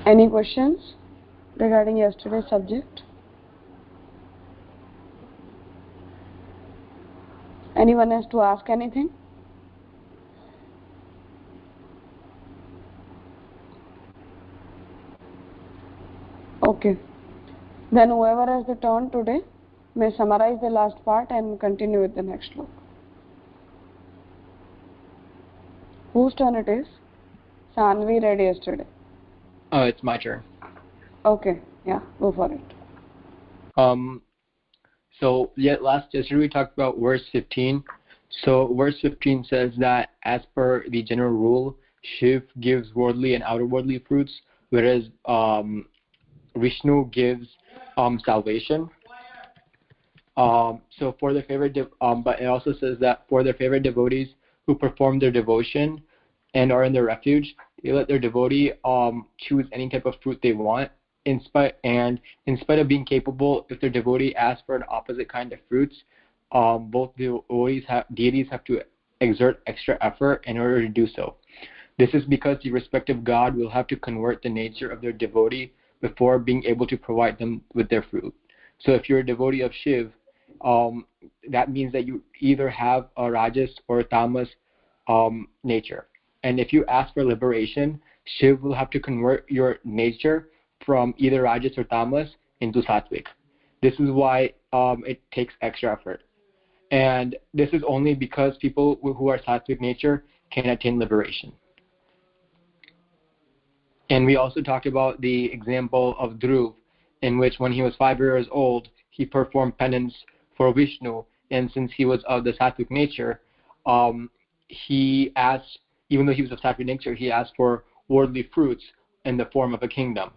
Any questions regarding yesterday's subject? Anyone has to ask anything? Okay. Then whoever has the turn today may summarize the last part and continue with the next slok. Whose turn it is? Sanvi read yesterday. Oh, it's my turn. Okay, yeah, go for it. So yesterday we talked about verse 15. So verse 15 says that as per the general rule, Shiv gives worldly and outer-worldly fruits, whereas Vishnu gives salvation. So for their favorite, but it also says that for their favorite devotees who perform their devotion and are in their refuge, they let their devotee choose any type of fruit they want. In spite of being capable, if their devotee asks for an opposite kind of fruits, both deities have to exert extra effort in order to do so. This is because the respective god will have to convert the nature of their devotee before being able to provide them with their fruit. So if you're a devotee of Shiv, that means that you either have a Rajas or a Tamas nature. And if you ask for liberation, Shiv will have to convert your nature from either Rajas or Tamas into Sattvic. This is why it takes extra effort. And this is only because people who are Sattvic nature can attain liberation. And we also talked about the example of Dhruv, in which when he was 5 years old, he performed penance for Vishnu, and since he was of the Sattvic nature, he asked, even though he was of Sattvic nature, he asked for worldly fruits in the form of a kingdom.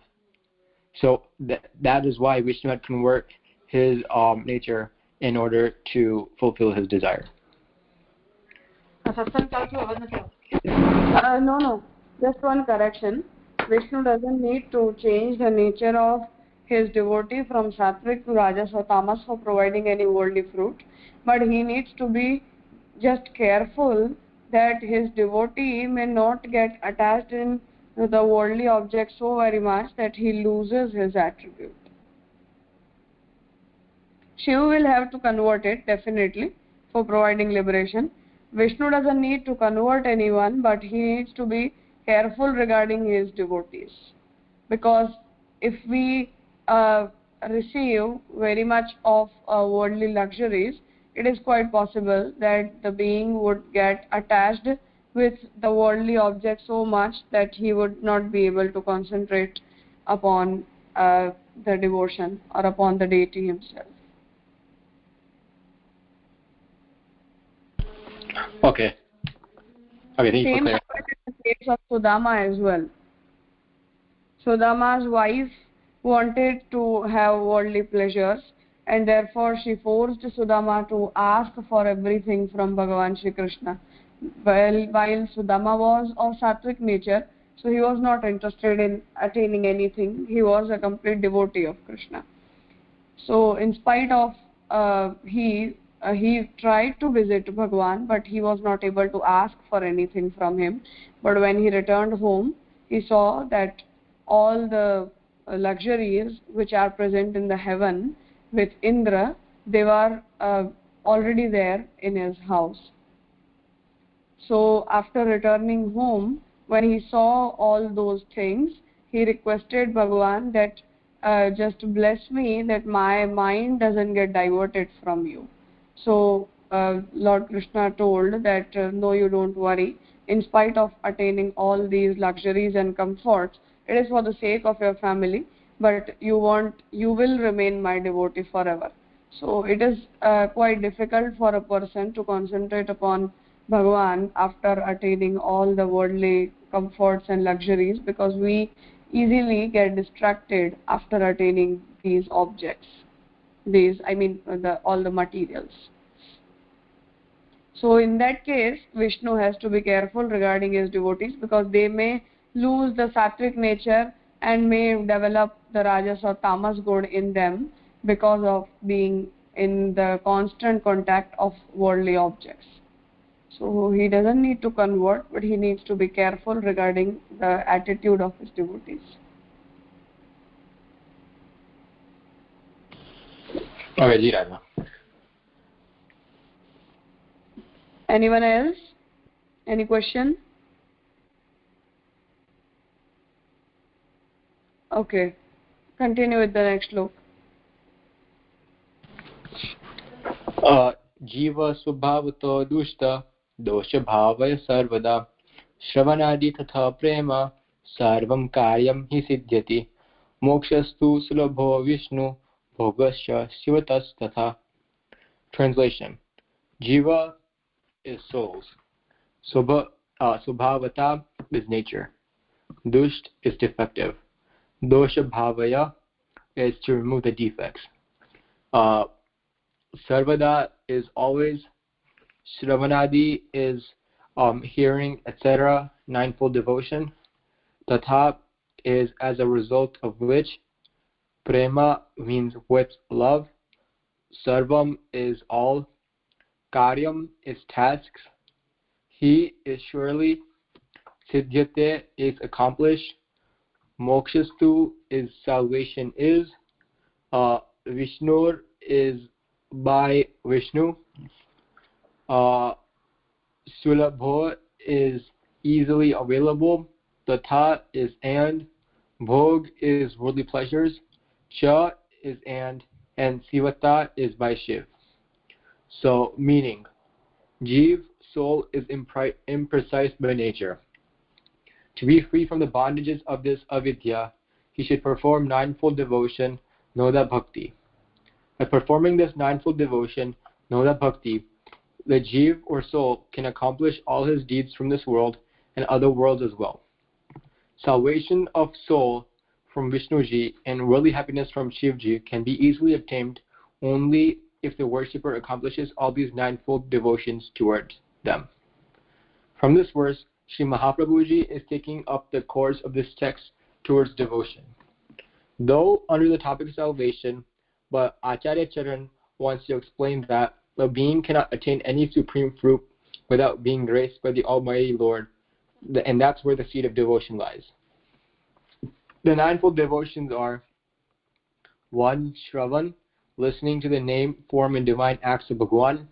So that is why Vishnu had convert his nature in order to fulfill his desire. No. Just one correction. Vishnu doesn't need to change the nature of his devotee from Sattvic to Rajas or Tamas for providing any worldly fruit, but he needs to be just careful that his devotee may not get attached in the worldly object so very much that he loses his attribute. Shiva will have to convert it definitely for providing liberation. Vishnu doesn't need to convert anyone, but he needs to be careful regarding his devotees, because if we receive very much of worldly luxuries, it is quite possible that the being would get attached with the worldly object so much that he would not be able to concentrate upon the devotion or upon the deity himself. Okay, thank you for clarifying. In the case of Sudama as well. Sudama's wife wanted to have worldly pleasures, and therefore she forced Sudama to ask for everything from Bhagavan Shri Krishna. While Sudama was of sattvic nature, so he was not interested in attaining anything. He was a complete devotee of Krishna. So in spite of he tried to visit Bhagwan, but he was not able to ask for anything from him. But when he returned home, he saw that all the luxuries which are present in the heaven with Indra, they were already there in his house. So after returning home, when he saw all those things, he requested Bhagwan that just bless me that my mind doesn't get diverted from you. So Lord Krishna told that no, you don't worry. In spite of attaining all these luxuries and comforts, it is for the sake of your family, but you will remain my devotee forever. So it is quite difficult for a person to concentrate upon Bhagwan after attaining all the worldly comforts and luxuries, because we easily get distracted after attaining these objects, all the materials. So in that case, Vishnu has to be careful regarding his devotees, because they may lose the sattvic nature and may develop the rajas or tamas good in them because of being in the constant contact of worldly objects. So he doesn't need to convert, but he needs to be careful regarding the attitude of his devotees. Okay, ji Raja. Anyone else? Any question? Okay. Continue with the next sloka. जीव स्वभावतो दुष्ट दोष भावय सर्वदा श्रवणादि तथा प्रेम सर्वं कार्यं हि सिद्ध्यति मोक्षस्तु सुलभो Vishnu भोगश्च शिवतस्तथा. Translation: Jiva is souls. Subhavata is nature. Dusht is defective. Dosha bhavaya is to remove the defects. Sarvada is always. Shravanadi is hearing, etc. Ninefold devotion. Tatha is as a result of which. Prema means with love. Sarvam is all. Karyam is tasks. He is surely. Siddhyate is accomplished. Mokshastu is salvation is. Vishnur is by Vishnu. Sulabho is easily available. Tatha is and. Bhog is worldly pleasures. Cha is and Sivata is by Shiv. So, meaning, Jeev, soul, is imprecise by nature. To be free from the bondages of this avidya, he should perform ninefold devotion, Noda Bhakti. By performing this ninefold devotion, Noda Bhakti, the Jeev or soul can accomplish all his deeds from this world and other worlds as well. Salvation of soul from Vishnuji and worldly happiness from Shivji can be easily obtained only if the worshipper accomplishes all these ninefold devotions towards them. From this verse, Sri Mahaprabhuji is taking up the course of this text towards devotion. Though under the topic of salvation, but Acharya Charan wants to explain that a being cannot attain any supreme fruit without being graced by the Almighty Lord, and that's where the seed of devotion lies. The ninefold devotions are 1. Shravan, listening to the name, form, and divine acts of Bhagwan.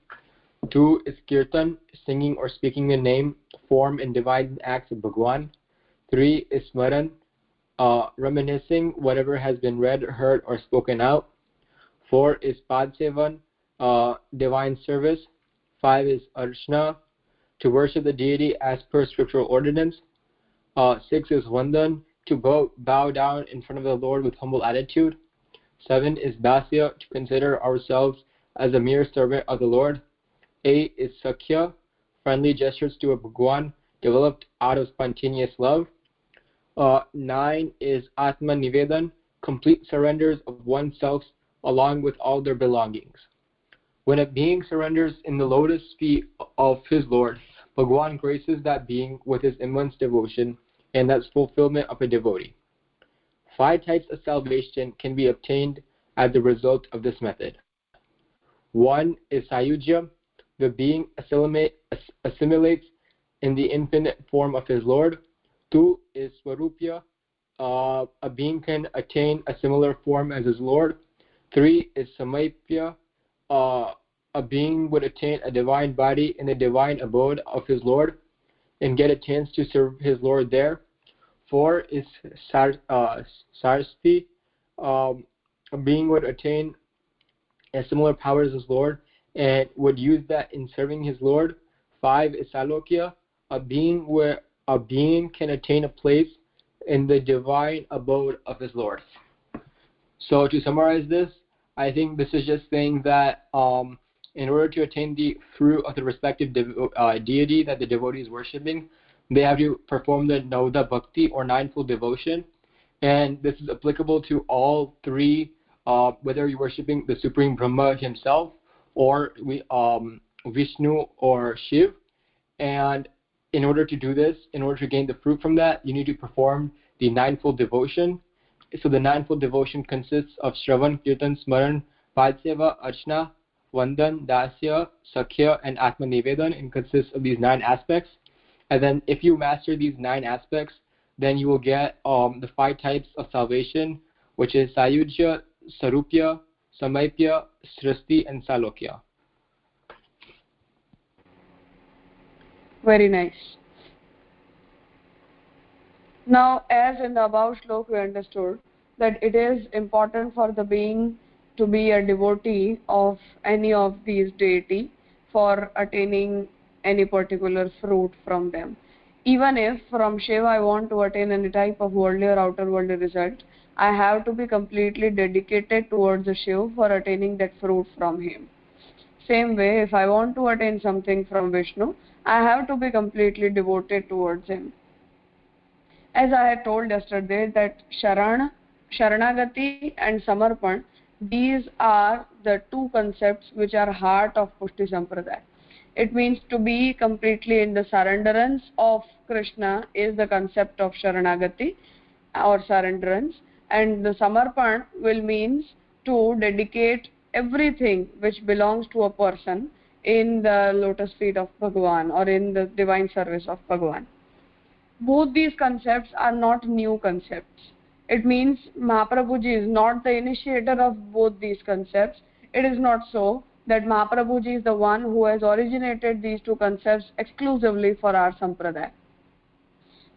2 is Kirtan, singing or speaking the name, form, and divine acts of Bhagwan. 3 is Smaran, reminiscing whatever has been read, heard, or spoken out. 4 is Padsevan, divine service. 5 is Archana, to worship the deity as per scriptural ordinance. 6 is Vandan, to bow down in front of the Lord with humble attitude. 7 is Dasya, to consider ourselves as a mere servant of the Lord. 8 is Sakhya, friendly gestures to a Bhagwan developed out of spontaneous love. 9 is Atma Nivedan, complete surrenders of oneself along with all their belongings. When a being surrenders in the lotus feet of his Lord, Bhagwan graces that being with his immense devotion, and that's fulfillment of a devotee. 5 types of salvation can be obtained as a result of this method. 1 is Sayujya, the being assimilates in the infinite form of his Lord. 2 is Swarupya, a being can attain a similar form as his Lord. 3 is Samaipya, a being would attain a divine body in the divine abode of his Lord and get a chance to serve his Lord there. 4 is Sarsti, a being would attain a similar power as his Lord and would use that in serving his Lord. 5 is Salokya, a being can attain a place in the divine abode of his Lord. So to summarize this, I think this is just saying that in order to attain the fruit of the respective deity that the devotee is worshipping, they have to perform the Nauda Bhakti or ninefold devotion. And this is applicable to all three, whether you're worshipping the Supreme Brahma himself or Vishnu or Shiv. And in order to do this, in order to gain the fruit from that, you need to perform the ninefold devotion. So the ninefold devotion consists of Shravan, Kirtan, Smaran, Padseva, Archana, Vandan, Dasya, Sakhya, and Atma Nivedan, and consists of these 9 aspects. And then if you master these 9 aspects, then you will get the 5 types of salvation, which is Sayujya, Sarupya, Samaipya, Srishti and Salokya. Very nice. Now, as in the above shloka, we understood that it is important for the being to be a devotee of any of these deity for attaining any particular fruit from them. Even if from Shiva I want to attain any type of worldly or outer worldly result, I have to be completely dedicated towards the Shiva for attaining that fruit from him. Same way, if I want to attain something from Vishnu, I have to be completely devoted towards him. As I had told yesterday that Sharanagati and Samarpan, these are the two concepts which are heart of Pushti Sampradaya. It means to be completely in the surrenderance of Krishna is the concept of Sharanagati or surrenderance, and the Samarpan will means to dedicate everything which belongs to a person in the lotus feet of Bhagavan or in the divine service of Bhagavan. Both these concepts are not new concepts. It means Mahaprabhuji is not the initiator of both these concepts. It is not so that Mahaprabhuji is the one who has originated these two concepts exclusively for our Sampradaya.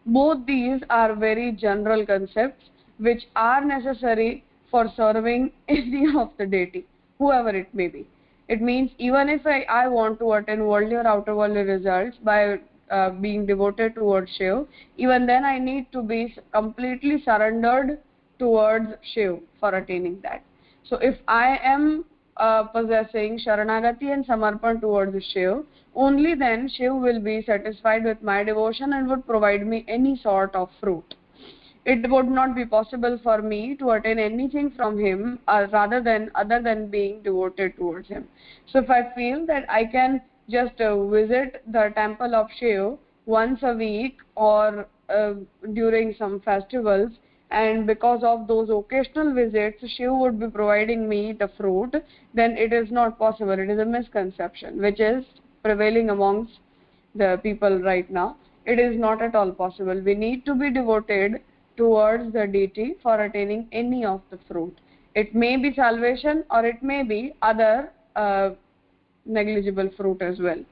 Both these are very general concepts which are necessary for serving any of the deity, whoever it may be. It means even if I want to attain worldly or outer worldly results by being devoted towards Shiv, even then I need to be completely surrendered towards Shiv for attaining that. So if I am possessing Sharanagati and Samarpan towards Shiv, only then Shiv will be satisfied with my devotion and would provide me any sort of fruit. It would not be possible for me to attain anything from him other than being devoted towards him. So if I feel that I can just visit the temple of Shiv once a week or during some festivals, and because of those occasional visits Shiv would be providing me the fruit, then it is not possible. It is a misconception which is prevailing amongst the people right now. It is not at all possible. We need to be devoted towards the deity for attaining any of the fruit. It may be salvation or it may be other negligible fruit as well.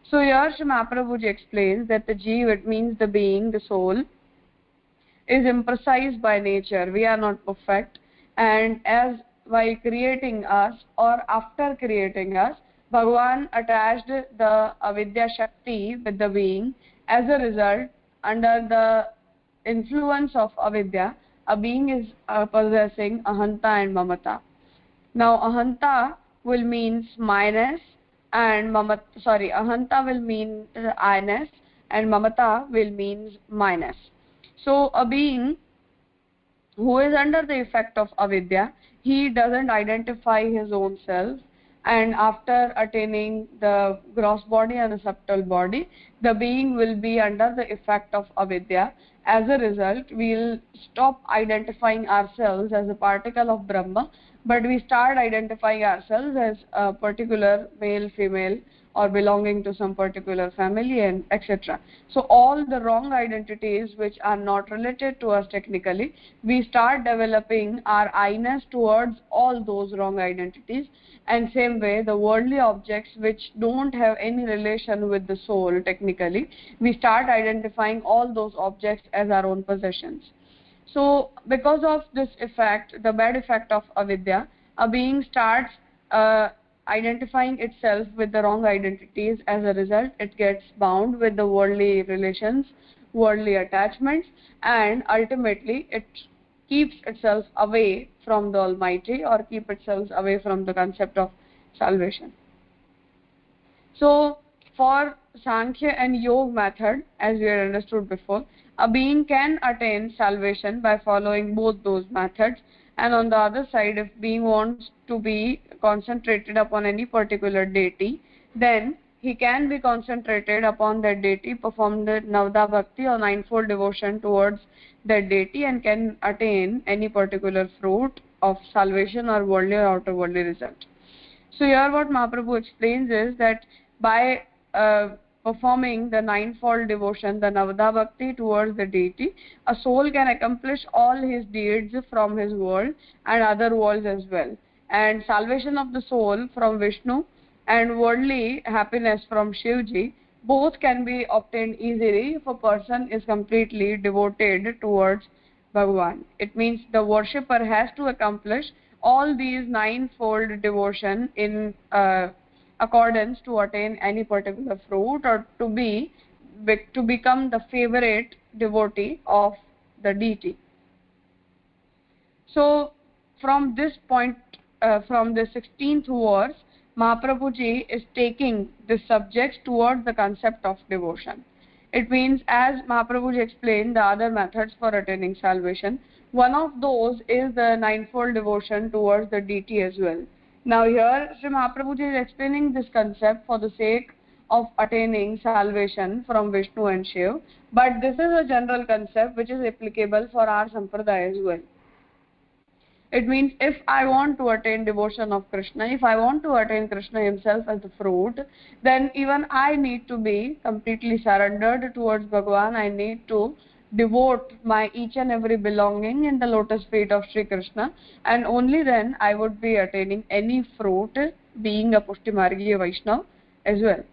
So here Sri Mahaprabhuji explains that the Jeev, it means the being, the soul, is imprecise by nature. We are not perfect, and as while creating us or after creating us, Bhagavan attached the avidya shakti with the being. As a result, under the influence of avidya, a being is possessing ahanta and mamata. Now ahanta will means minus and ahanta will mean I-ness and mamata will means minus. So a being who is under the effect of avidya, he doesn't identify his own self, and after attaining the gross body and the subtle body, the being will be under the effect of avidya. As a result, we'll stop identifying ourselves as a particle of Brahma, but we start identifying ourselves as a particular male, female, or belonging to some particular family, and etc. So all the wrong identities which are not related to us technically, we start developing our I-ness towards all those wrong identities. And same way, the worldly objects which don't have any relation with the soul technically, we start identifying all those objects as our own possessions. So because of this effect, the bad effect of avidya, a being starts identifying itself with the wrong identities. As a result, it gets bound with the worldly relations, worldly attachments, and ultimately it keeps itself away from the Almighty or keep itself away from the concept of salvation. So for Sankhya and Yoga method, as we had understood before, a being can attain salvation by following both those methods. And on the other side, if being wants to be concentrated upon any particular deity, then he can be concentrated upon that deity, perform the Navada Bhakti or ninefold devotion towards that deity, and can attain any particular fruit of salvation or worldly or outer worldly result. So here what Mahaprabhu explains is that by performing the ninefold devotion, the Navada Bhakti towards the deity, a soul can accomplish all his deeds from his world and other worlds as well. and salvation of the soul from Vishnu and worldly happiness from Shivji, both can be obtained easily if a person is completely devoted towards Bhagavan. It means the worshipper has to accomplish all these ninefold devotion in accordance to attain any particular fruit or to become the favorite devotee of the deity. So from this point, from the 16th verse, Mahaprabhuji is taking the subjects towards the concept of devotion. It means, as Mahaprabhuji explained the other methods for attaining salvation, one of those is the ninefold devotion towards the deity as well. Now here Sri Mahaprabhuji is explaining this concept for the sake of attaining salvation from Vishnu and Shiv, but this is a general concept which is applicable for our sampradaya as well. It means if I want to attain devotion of Krishna, if I want to attain Krishna himself as the fruit, then even I need to be completely surrendered towards Bhagavan. I need to devote my each and every belonging in the lotus feet of Sri Krishna, and only then I would be attaining any fruit, being a Pushtimargiya Vaishnava as well.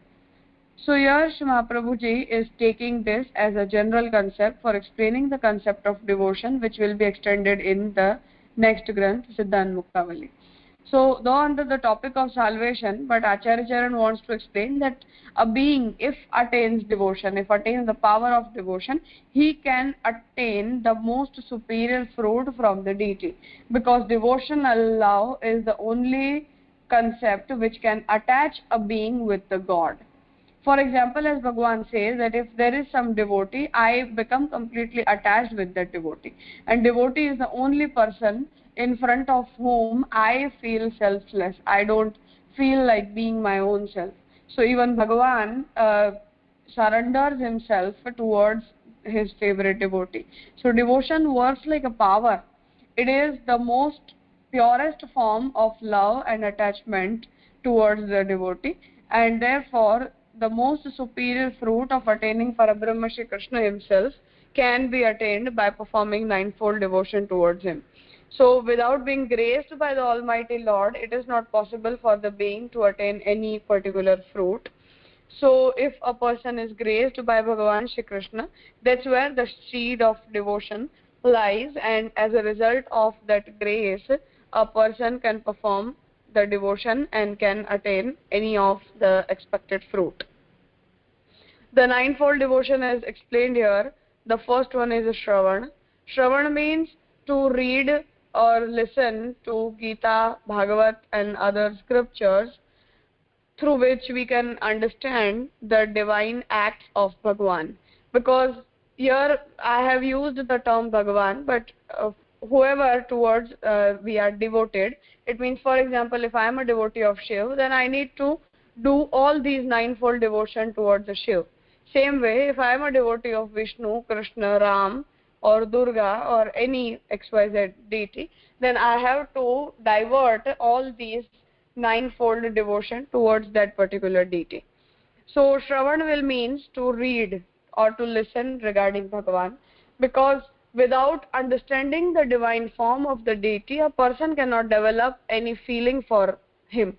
So here Sri Mahaprabhuji is taking this as a general concept for explaining the concept of devotion, which will be extended in the next Granth, Siddhant Muktavali. So though under the topic of salvation, but Acharya Charan wants to explain that a being, if attains devotion, if attains the power of devotion, he can attain the most superior fruit from the deity, because devotional love is the only concept which can attach a being with the God. For example, as Bhagavan says that if there is some devotee, I become completely attached with that devotee. And devotee is the only person in front of whom I feel selfless. I don't feel like being my own self. So even Bhagavan surrenders himself towards his favorite devotee. So devotion works like a power. It is the most purest form of love and attachment towards the devotee, and therefore the most superior fruit of attaining Parabrahma Shri Krishna himself can be attained by performing ninefold devotion towards him. So without being graced by the Almighty Lord, it is not possible for the being to attain any particular fruit. So if a person is graced by Bhagavan Shri Krishna, that's where the seed of devotion lies, and as a result of that grace, a person can perform the devotion and can attain any of the expected fruit. The ninefold devotion is explained here. The first one is Shravan. Shravan means to read or listen to Gita, Bhagavat and other scriptures, through which we can understand the divine acts of Bhagavan. Because here I have used the term Bhagavan, but whoever towards we are devoted, it means, for example, if I am a devotee of Shiv, then I need to do all these ninefold devotion towards the Shiv. Same way, if I am a devotee of Vishnu, Krishna, Ram or Durga or any XYZ deity, then I have to divert all these ninefold devotion towards that particular deity. So Shravan will means to read or to listen regarding Bhagavan, because without understanding the divine form of the deity, a person cannot develop any feeling for him.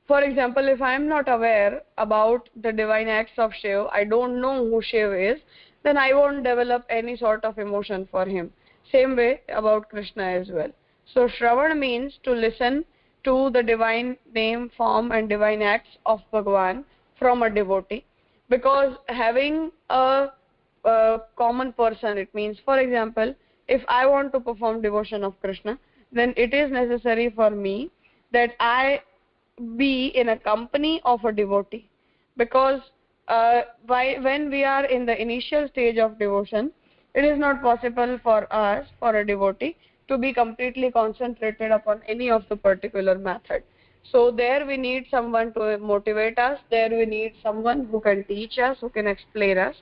For example, if I am not aware about the divine acts of Shiv, I don't know who Shiv is, then I won't develop any sort of emotion for him. Same way about Krishna as well. So Shravan means to listen to the divine name, form and divine acts of Bhagavan from a devotee. Because having a common person, it means, for example, if I want to perform devotion of Krishna, then it is necessary for me that I be in a company of a devotee. Because when we are in the initial stage of devotion, it is not possible for us, for a devotee, to be completely concentrated upon any of the particular method. So there we need someone to motivate us, there we need someone who can teach us, who can explain us.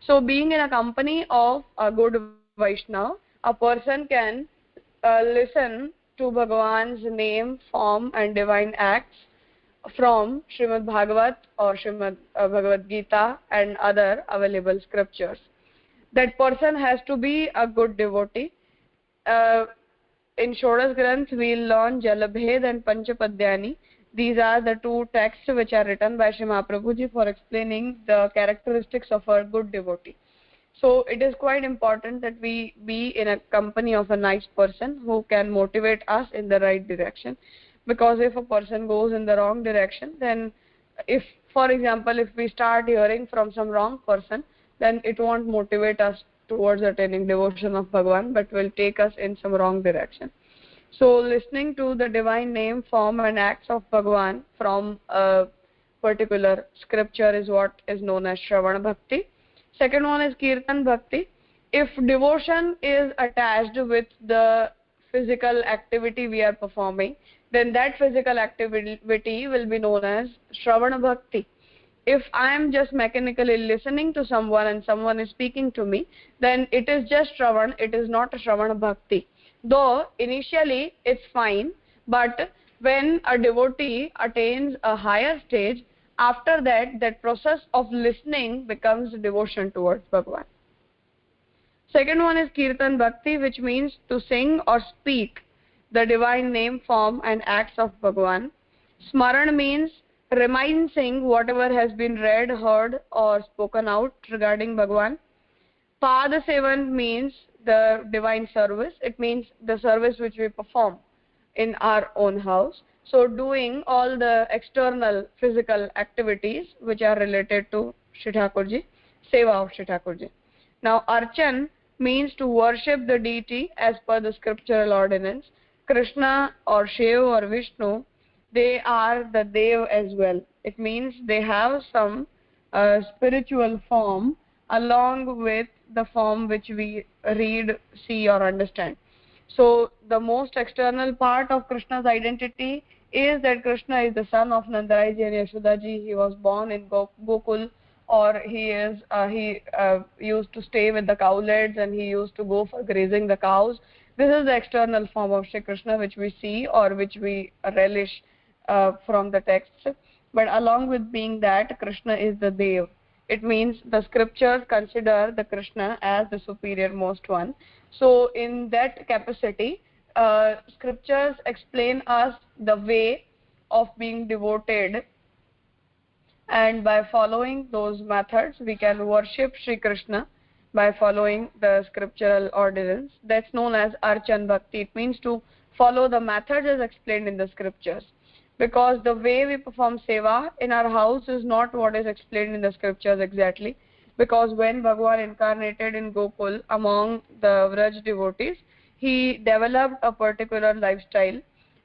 So being in a company of a good Vaishnava, a person can listen to Bhagavan's name, form and divine acts from Srimad Bhagavat or Srimad Bhagavad Gita and other available scriptures. That person has to be a good devotee. in Shodas Granth, we'll learn Jalabhed and Panchapadyani. These are the two texts which are written by Sri Mahaprabhuji for explaining the characteristics of a good devotee. So it is quite important that we be in a company of a nice person who can motivate us in the right direction. Because if a person goes in the wrong direction, then if, for example, if we start hearing from some wrong person, then it won't motivate us towards attaining devotion of Bhagavan, but will take us in some wrong direction. So listening to the divine name, form and acts of Bhagavan from a particular scripture is what is known as Shravana Bhakti. Second one is Kirtan Bhakti. If devotion is attached with the physical activity we are performing, then that physical activity will be known as Shravana Bhakti. If I am just mechanically listening to someone and someone is speaking to me, then it is just Shravan, it is not a Shravana Bhakti. Though initially it's fine, but when a devotee attains a higher stage, after that, that process of listening becomes devotion towards Bhagavan. Second one is Kirtan Bhakti, which means to sing or speak the divine name, form and acts of Bhagavan. Smaran means reminding whatever has been read, heard or spoken out regarding Bhagavan. Pada Sevan means the divine service. It means the service which we perform in our own house. So doing all the external physical activities which are related to Shri Thakurji, Seva of Shri Thakurji. Now Archan means to worship the deity as per the scriptural ordinance. Krishna or Shiv or Vishnu, they are the Dev as well. It means they have some spiritual form along with the form which we read, see or understand. So the most external part of Krishna's identity is that Krishna is the son of Nandaraji and Yashodaji. He was born in Gokul, or he used to stay with the cowlets and he used to go for grazing the cows. This is the external form of Shri Krishna which we see or which we relish from the texts. But along with being that, Krishna is the Dev. It means the scriptures consider the Krishna as the superior most one. So in that capacity, scriptures explain us the way of being devoted, and by following those methods we can worship Shri Krishna by following the scriptural ordinance. That's known as Archan Bhakti. It means to follow the methods as explained in the scriptures, because the way we perform seva in our house is not what is explained in the scriptures exactly. Because when Bhagavan incarnated in Gokul among the Vraj devotees, he developed a particular lifestyle,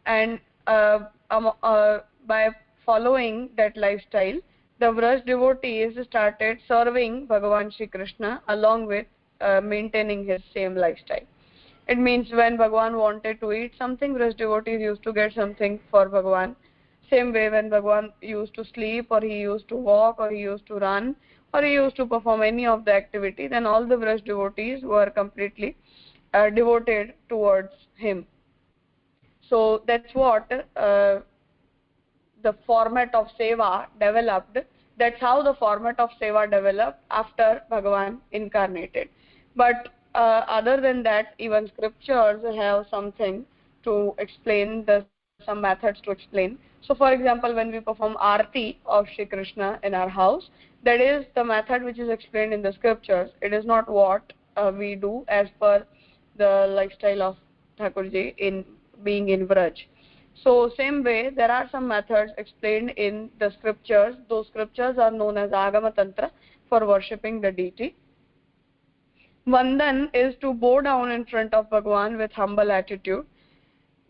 and by following that lifestyle, the Vraj devotees started serving Bhagavan Shri Krishna along with maintaining his same lifestyle. It means when Bhagavan wanted to eat something, Vraj devotees used to get something for Bhagavan. Same way when Bhagavan used to sleep, or he used to walk, or he used to run, or he used to perform any of the activity, then all the Vraj devotees were completely devoted towards him. So that's what the format of seva developed. That's how the format of seva developed after Bhagavan incarnated. But other than that, even scriptures have something to explain, some methods to explain. So for example, when we perform Aarti of Shri Krishna in our house, that is the method which is explained in the scriptures. It is not what we do as per the lifestyle of Thakurji in being in Vraj. So same way, there are some methods explained in the scriptures. Those scriptures are known as Agama Tantra for worshipping the deity. Vandan is to bow down in front of Bhagavan with humble attitude.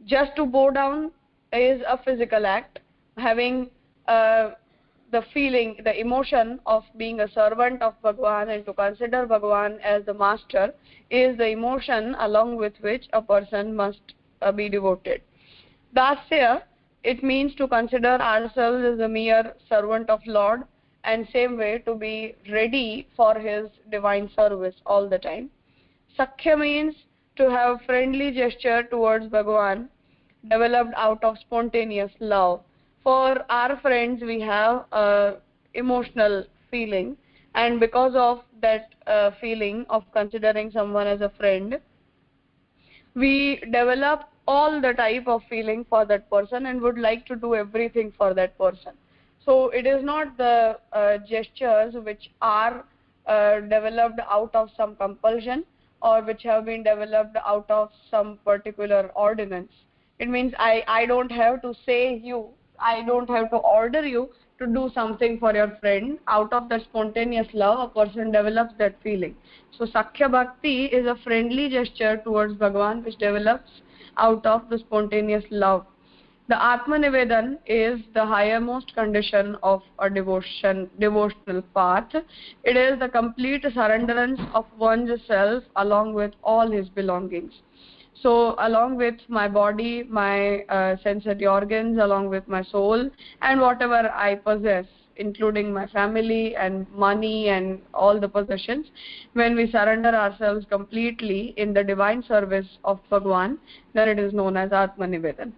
Just to bow down is a physical act. Having the feeling, the emotion of being a servant of Bhagavan and to consider Bhagavan as the master is the emotion along with which a person must be devoted. Dasya, it means to consider ourselves as a mere servant of Lord, and same way to be ready for his divine service all the time. Sakhya means to have friendly gesture towards Bhagavan, developed out of spontaneous love. For our friends, we have emotional feeling, and because of that feeling of considering someone as a friend, we develop all the type of feeling for that person and would like to do everything for that person. So it is not the gestures which are developed out of some compulsion or which have been developed out of some particular ordinance. It means I don't have to say you, I don't have to order you to do something for your friend. Out of that spontaneous love, a person develops that feeling. So Sakhya Bhakti is a friendly gesture towards Bhagavan which develops out of the spontaneous love. The Atma Nivedan is the highermost condition of a devotional path. It is the complete surrenderance of one's self along with all his belongings. So along with my body, my sensory organs, along with my soul and whatever I possess, including my family and money and all the possessions, when we surrender ourselves completely in the divine service of Bhagwan, then it is known as Atma Nivedan.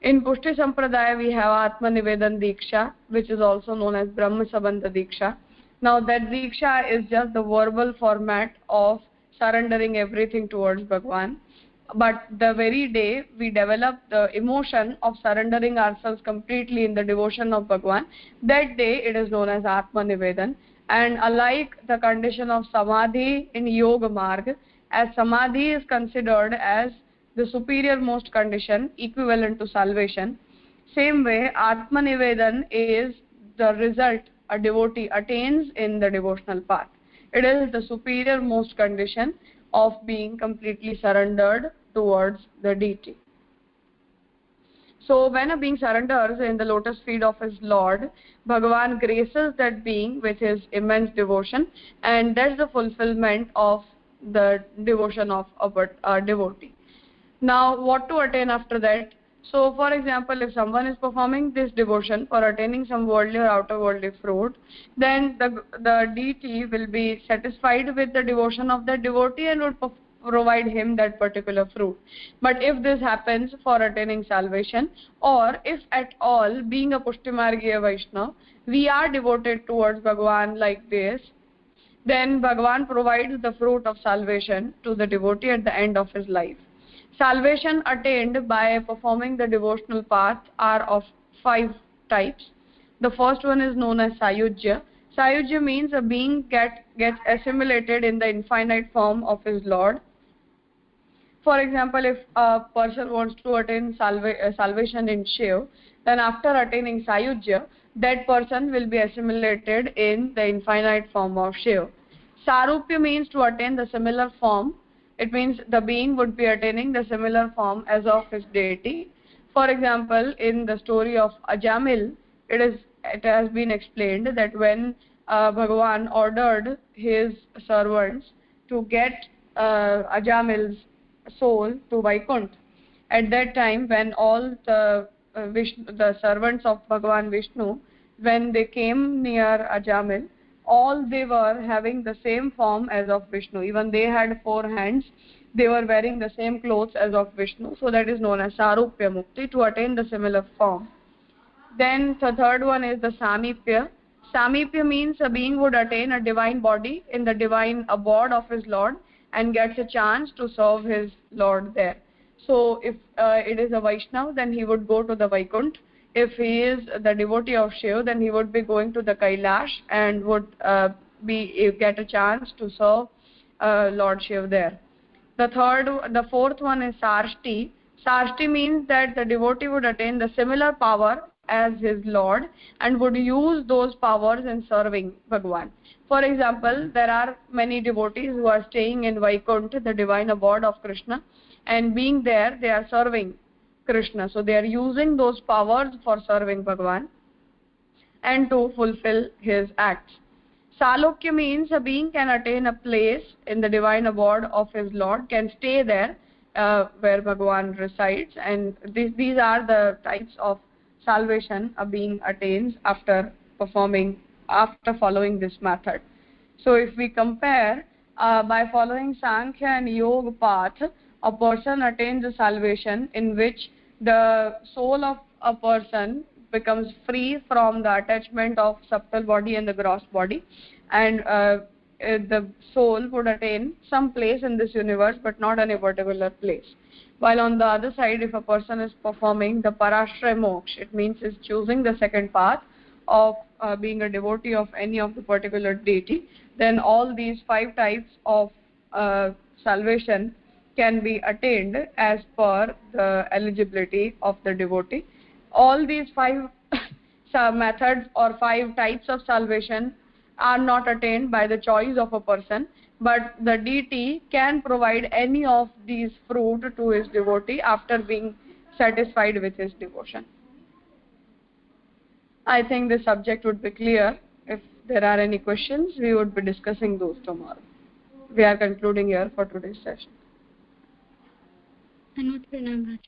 In Pushti Sampradaya, we have Atma Nivedan Diksha, which is also known as Brahma Sabandha Diksha. Now that Diksha is just the verbal format of surrendering everything towards Bhagwan. But the very day we develop the emotion of surrendering ourselves completely in the devotion of Bhagwan, that day it is known as Atma Nivedan. And unlike the condition of Samadhi in Yoga Marg, as Samadhi is considered as the superior most condition equivalent to salvation, same way Atma Nivedan is the result a devotee attains in the devotional path. It is the superior most condition of being completely surrendered towards the deity. So when a being surrenders in the lotus feet of his Lord, Bhagavan graces that being with his immense devotion, and that's the fulfillment of the devotion of a devotee. Now what to attain after that? So for example, if someone is performing this devotion for attaining some worldly or outer worldly fruit, then the deity will be satisfied with the devotion of that devotee and would provide him that particular fruit. But if this happens for attaining salvation, or if at all being a Pushtimargiya Vaishnava, we are devoted towards Bhagavan like this, then Bhagavan provides the fruit of salvation to the devotee at the end of his life. Salvation attained by performing the devotional path are of 5 types. The first one is known as Sayujya. Sayujya means a being gets assimilated in the infinite form of his Lord. For example, if a person wants to attain salvation in Shiv, then after attaining Sayujya, that person will be assimilated in the infinite form of Shiv. Sarupya means to attain the similar form. It means the being would be attaining the similar form as of his deity. For example, in the story of Ajamil, it has been explained that when Bhagavan ordered his servants to get Ajamil's soul to Vaikuntha, at that time when all the servants of Bhagavan Vishnu, when they came near Ajamil, all they were having the same form as of Vishnu. Even they had 4 hands. They were wearing the same clothes as of Vishnu. So that is known as Sarupya Mukti, to attain the similar form. Then the third one is the Samipya. Samipya means a being would attain a divine body in the divine abode of his Lord and gets a chance to serve his Lord there. So if it is a Vaishnava, then he would go to the Vaikuntha. If he is the devotee of Shiv, then he would be going to the Kailash and would get a chance to serve Lord Shiv there. The fourth one is Sarshti. Sarshti means that the devotee would attain the similar power as his Lord and would use those powers in serving Bhagavan. For example, there are many devotees who are staying in Vaikuntha, the divine abode of Krishna, and being there, they are serving Krishna. So they are using those powers for serving Bhagavan and to fulfill his acts. Salokya means a being can attain a place in the divine abode of his Lord, can stay there where Bhagavan resides, and these are the types of salvation a being attains after following this method. So if we compare, by following Sankhya and Yoga path, a person attains a salvation in which the soul of a person becomes free from the attachment of subtle body and the gross body, and the soul would attain some place in this universe, but not any particular place. While on the other side, if a person is performing the parashray moksha, it means is choosing the second path of being a devotee of any of the particular deity, then all these 5 types of salvation can be attained as per the eligibility of the devotee. All these 5 methods or 5 types of salvation are not attained by the choice of a person, but the deity can provide any of these fruit to his devotee after being satisfied with his devotion. I think the subject would be clear. If there are any questions, we would be discussing those tomorrow. We are concluding here for today's session. Anut Pranam.